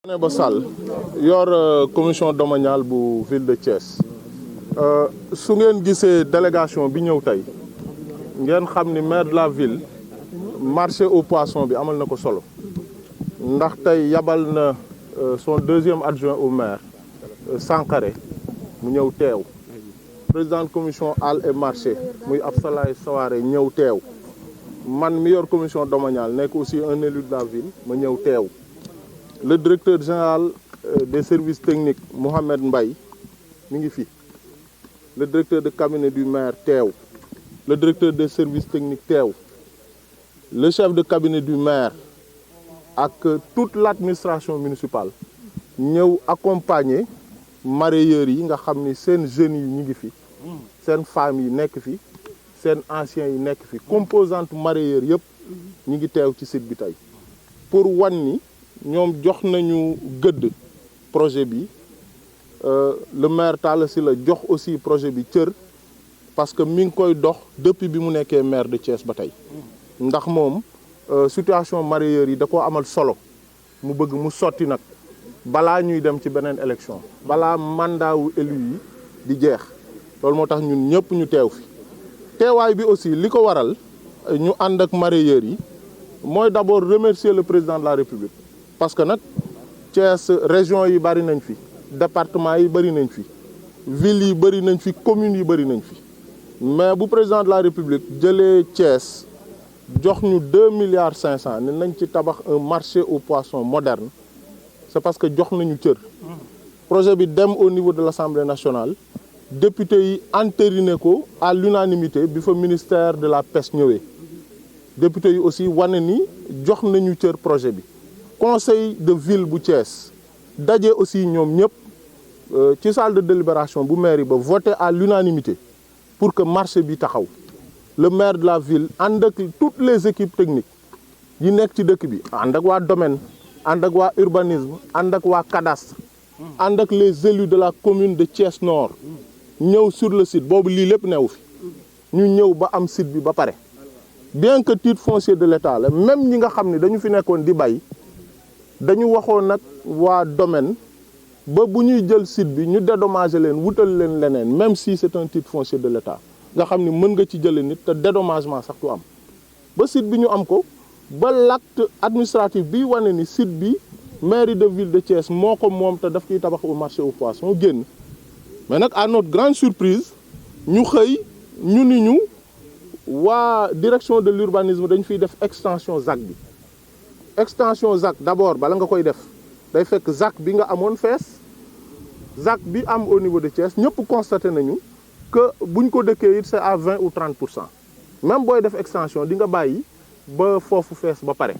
Ba Sall yor commission domaniale bu ville de Thiès su ngeen gisee délégation bi ñëw tey ngeen xam ni maire de la ville marché au poisson bi amal na ko solo ndax tey yabal na son deuxième adjoint au maire Sankaré mu ñëw teew président commission hall et marché muy Absalaye Sawaré ñëw teew man mi yor commission domaniale nekk aussi un élu de la ville ma ñëw teew le directeur général des services techniques Mohamed Mbaye mi ngi fi le directeur de cabinet du maire teew le directeur des services techniques teew le chef de cabinet du maire ak toute l'administration municipale ñëw accompagner mareyeurs yi nga xam ni seen jeunes yi ñu ngi fi seen femmes yi nekk fi seen anciens yi nekk fi composante mareyeurs yëpp ñu ngi teew ci site bi tey pour wan ni ñoom jox nañu gëdd projet bi le maire Talla Sylla jox aussi projet bi cër parce que mi ngi koy dox depuis bi mu nekkee maire de Thiès ba tey ndax moom situation mareyeurs yi da koo amal solo mu bëgg mu sotti nag balaa ñuy dem ci beneen élection balaa mandat wu élu yi di jeex loolu moo tax ñun ñëpp ñu teew fi teewaay bi aussi li ko waral ñu ànd ak mareyeurs yi mooy d'abord remercier le président de la République parce que nag Thiès région yi bari nañ fi département yi bari nañ fi ville yi bari nañ fi communes yi bari nañ fi mais bu président de la République jëlee Thiès jox ñu 2,5 milliards ne nañ ci tabax un marché aux poissons moderne c'est parce que jox nañu cër projet bi dem au niveau de l'Assemblée nationale député yi entériné ko à l'unanimité bi fa ministère de la pêche ñëwee député yi aussi wane ni jox nañu cër projet bi conseil de ville bu Thiès daje aussi ñoom ñëpp ci salle de délibération bu mairie ba voté à l'unanimité pour que marché bi taxaw le maire de la ville ànd ak toutes les équipes techniques yi nekk ci dëkk bi ànd ak waa domaine ànd ak waa urbanisme ànd ak waa cadastre ànd ak les élus de la commune de Thiès Nord ñëw sur le site boobu lii lépp newu fi ñu ñëw ba am site bi ba pare bien que titre foncier de l'État la même ñi nga xam ne dañu fi nekkoon di bay dañu waxoon nag waa domaine ba bu ñuy jël site bi ñu dédommager leen wutal leen leneen même si c'est un titre foncier de l'État nga xam ni mën nga ci jële nit te dédommagement sax du am ba site bi ñu am ko ba l'acte administratif bi wane ni site bi mairie de ville de Thiès moo ko moom te daf ciy tabax au marché aux poissons génn mais nag à notre grande surprise ñu xëy ñu ni ñu waa direction de l'urbanisme dañ fiy def extension ZAC bi extension ZAC d'abord bala nga koy def day fekk ZAC bi nga amoon fees ZAC bi am au niveau de Thiès ñëpp constaté nañu que buñ ko dëkkee it c'est à 20 ou 30% même booy def extension di nga bàyyi ba foofu fees ba pare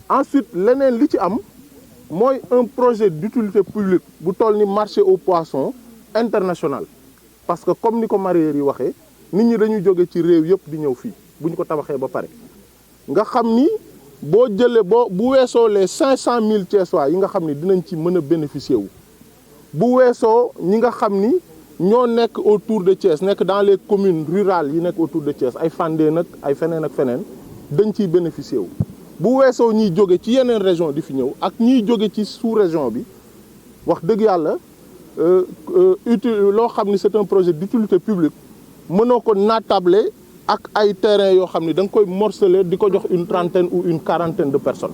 ensuite leneen li ci am mooy un projet d'utilité publique bu toll ni marché aux poissons international parce que comme ni ko mareyeurs yi waxee nit ñi dañuy jóge ci réew yëpp di ñëw fii bu ñu ko tabaxee ba pare nga xam ni boo jëlee bu weesoo les 500 000 Thiessois yi nga xam ni dinañ ci mën a bénéficier wu bu weesoo ñi nga xam ni ñoo nekk autour de Thiès nekk dans les communes rurales yi nekk autour de Thiès ay Fandène nag ay feneen ak feneen dañ ciy bénéficier wu bu weesoo ñiy jóge ci yeneen région di fi ñëw ak ñiy jóge ci sous-région bi wax dëgg yàlla loo xam ni c'est un projet d'utilité publique mënoo ko naatable ak ay terrain yoo xam ni da nga koy morceler di ko jox une trentaine ou une quarantaine de personnes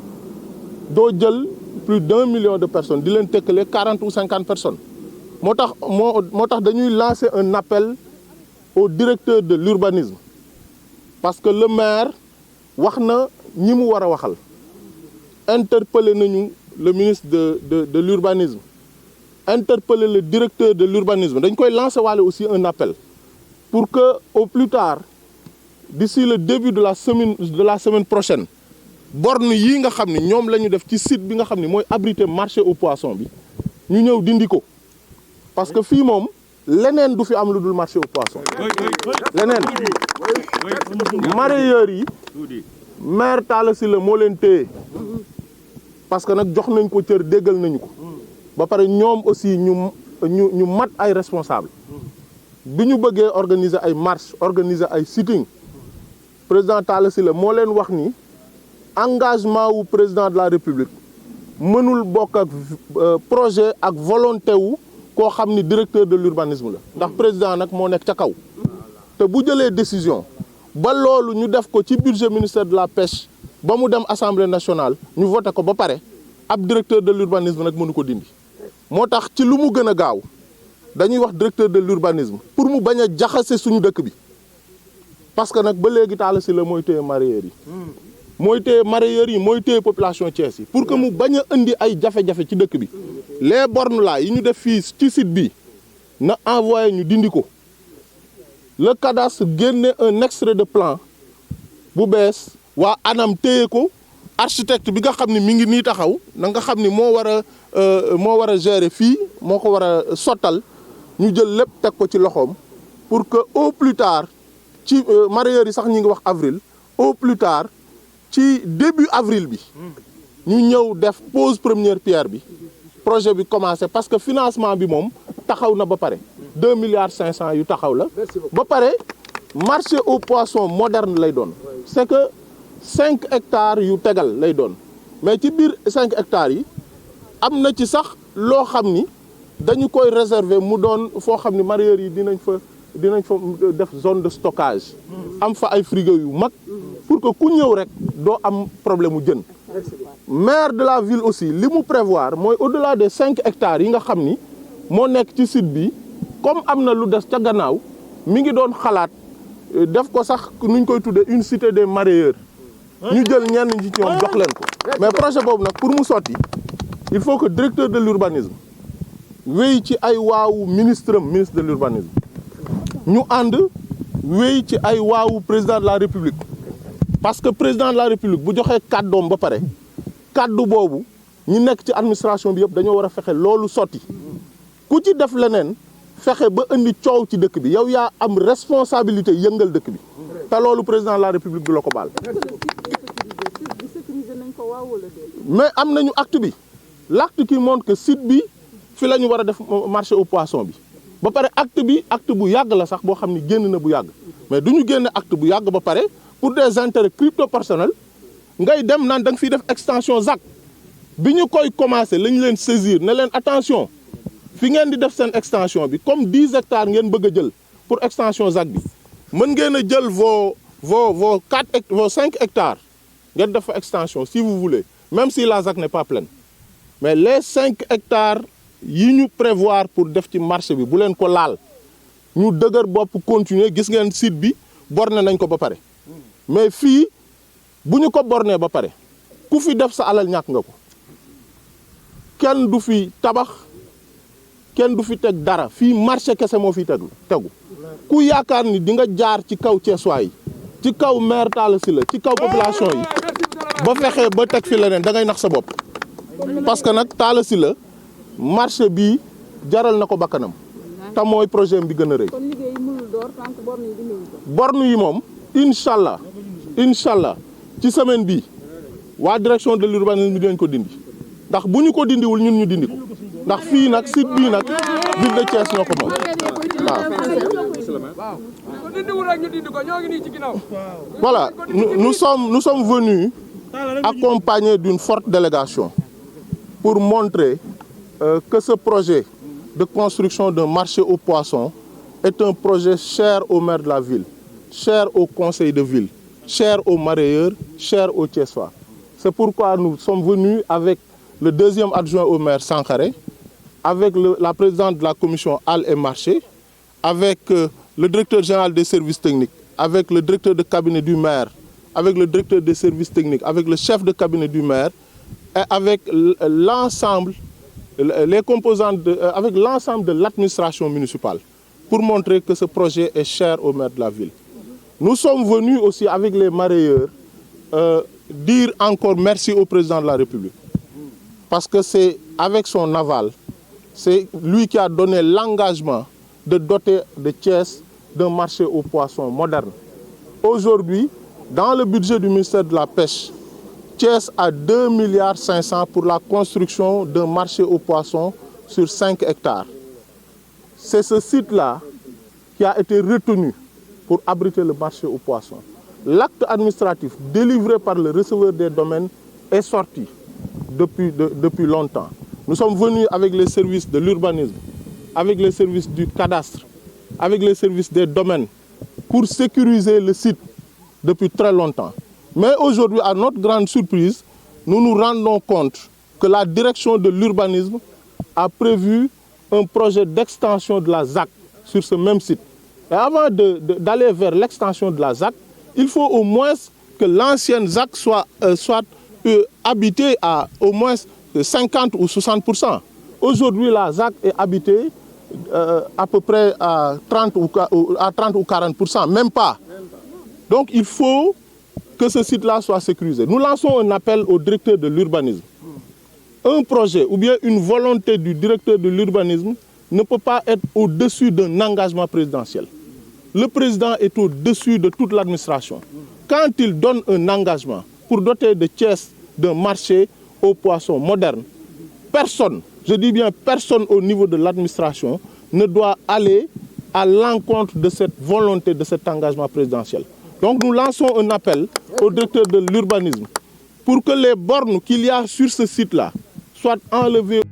doo jël plus d'1 million de personnes di leen tëkkale 40 ou 50 personnes moo tax dañuy lancer un appel au directeur de l'urbanisme parce que le maire wax na ñi mu war a waxal interpeller nañu le ministre de l'urbanisme interpeller le directeur de l'urbanisme dañ koy lancer waale aussi un appel pour que au plus tard d'ici le début de la semaine prochaine borne yii nga xam ni ñoom la ñu def ci site bi nga xam ni mooy abriter marché aux poissons bi ñu ñëw dindi ko parce que fii moom leneen du fi am lu dul marché au poisson leneen mareyeurs yi maire Talla Sylla moo leen téye parce que nag jox nañ ko cër déggal nañu ko ba pare ñoom aussi ñu mat ay responsable bi ñu bëggee organiser ay marche organiser ay sitting président Talla Sylla moo leen wax ni engagement wu président de la république mënul bokk ak projet ak volonté wu koo xam ni directeur de l'urbanisme la ndax président nag moo nekk ca kaw te bu jëlee décision ba loolu ñu def ko ci budget ministère de la pêche ba mu dem assemblée nationale ñu voté ko ba pare ab directeur de l'urbanisme nag mënu ko dindi moo tax ci lu mu gën a gaaw dañuy wax directeur de l'urbanisme pour mu bañ a jaxase suñu dëkk bi parce que nag ba léegi Talla Sylla mooy téye mareyeurs yi mooy téye mareyeurs yi mooy téye population Thiès yi pour que mu bañ a indi ay jafe-jafe ci dëkk bi les bornes là yi ñu def fii ci site bi na envoyé ñu dindi ko le cadastre génne un extrait de plan bu bees waa ANAM téye ko architecte bi nga xam ni mi ngi nii taxaw na nga xam ni moo war a gérer fii moo ko war a sottal ñu jël lépp teg ko ci loxoom pour que au plus tard ci mareyeurs yi sax ñi ngi wax avril au plus tard ci début avril bi ñu ñëw def pose première pierre bi projet bi commencé parce que financement bi moom taxaw na ba pare 2,5 milliards yu taxaw la ba pare marché au poisson moderne lay doon c'est que 5 hectares yu tegal lay doon mais ci biir 5 hectares yi am na ci sax loo xam ni dañu koy réserver mu doon foo xam ni mareyeurs yi dinañ fa def zone de stockage am fa ay frigo yu mag pour que ku ñëw rek doo am problème mu jën maire de la ville aussi li mu prévoir mooy au-delà des 5 hectares yi nga xam ni moo nekk ci site bi comme am na lu des ca gannaaw mi ngi doon xalaat def ko sax nuñ koy tuddee une cité des mareyeurs ñu jël ñenn ñi ci ñoom jox leen ko mais projet boobu nag pour mu sotti il faut que directeur de l'urbanisme wéy ci ay waawu ministre de l'urbanisme ñu ànd wéy ci ay waawu président de la république parce que président de la république bu joxee kàddoom ba pare kàddu boobu ñi nekk ci administration bi yëpp dañoo war a fexe loolu sotti ku ci def leneen fexe ba indi coow ci dëkk bi yow yaa am responsabilité yëngal dëkk bi te loolu président de la république du la ko baal mais am nañu acte bi l'acte qui montre que site bi fi la ñu war a def marché au poisson bi ba pare acte bi acte bu yàgg la sax boo xam ni génn na bu yàgg mais du ñu génne acte bu yàgg ba pare pour des intérêts crypto personnels ngay dem naan da nga fiy def extension ZAC bi ñu koy commencé la ñu leen saisir ne leen attention fi ngeen di def seen extension bi comme 10 hectares ngeen bëgg a jël pour extension ZAC bi mën ngeen a jël vos 5 hectares ngeen def fa extension si vous voulez même si la ZAC n'est pas pleine mais les 5 hectares yi ñu prévoir pour def ci marché bi bu leen ko laal ñu dëgër bopp continuer gis ngeen site bi borné nañ ko ba pare mais fii bu ñu ko borné ba pare ku fi def sa alal ñàkk nga ko kenn du fi tabax kenn du fi teg dara fii marché kese moo fi tegu ku yaakaar ni di nga jaar ci kaw Thiessois yi ci kaw maire Talla Sylla ci kaw population yi ba fexe ba teg fi leneen da ngay nax sa bopp parce que nag Talla Sylla marché bii jaral na ko bakkanam te mooy projet bi gën a rëy borne yi moom incha allah ci semaine bii waa direction de l'urbanisme bi dinañ ko dindi ndax bu ñu ko dindiwul ñun ñu dindi ko ndax fii nag site bii nag ville de Thiès ñoo ko moom waaw. Voilà, nous sommes venus accompagnés d'une forte délégation pour montrer que ce projet de construction d'un marché aux poissons est un projet cher au maire de la ville, cher au conseil de ville, cher aux mareyeurs, cher aux Thiessois. C'est pourquoi nous sommes venus avec le deuxième adjoint au maire Sankaré, avec la présidente de la commission Halles et Marchés, avec le directeur général des services techniques, avec le directeur de cabinet du maire, avec le directeur des services techniques, avec le chef de cabinet du maire, et avec l'ensemble, les composantes, avec l'ensemble de l'administration municipale, pour montrer que ce projet est cher au maire de la ville. Nous sommes venus aussi avec les mareyeurs dire encore merci au président de la République. Parce que c'est avec son aval, c'est lui qui a donné l'engagement de doter de Thiès d'un marché aux poissons moderne. Aujourd'hui, dans le budget du ministère de la Pêche, Thiès a 2,5 milliards pour la construction d'un marché aux poissons sur 5 hectares. C'est ce site-là qui a été retenu pour abriter le marché aux poissons. L'acte administratif délivré par le receveur des domaines est sorti depuis longtemps. Nous sommes venus avec les services de l'urbanisme, avec les services du cadastre, avec les services des domaines pour sécuriser le site depuis très longtemps. Mais aujourd'hui, à notre grande surprise, nous nous rendons compte que la direction de l'urbanisme a prévu un projet d'extension de la ZAC sur ce même site. Et avant d'aller vers l'extension de la ZAC, il faut au moins que l'ancienne ZAC soit habitée à au moins 50 ou 60%. Aujourd'hui, la ZAC est habitée à peu près à 30 ou 40%, même pas. Donc il faut que ce site-là soit sécurisé. Nous lançons un appel au directeur de l'urbanisme. Un projet ou bien une volonté du directeur de l'urbanisme ne peut pas être au-dessus d'un engagement présidentiel. Le président est au-dessus de toute l'administration. Quand il donne un engagement pour doter de Thiès d'un marché aux poissons moderne, personne, je dis bien personne au niveau de l'administration, ne doit aller à l'encontre de cette volonté, de cet engagement présidentiel. Donc nous lançons un appel au directeur de l'urbanisme pour que les bornes qu'il y a sur ce site-là soient enlevées.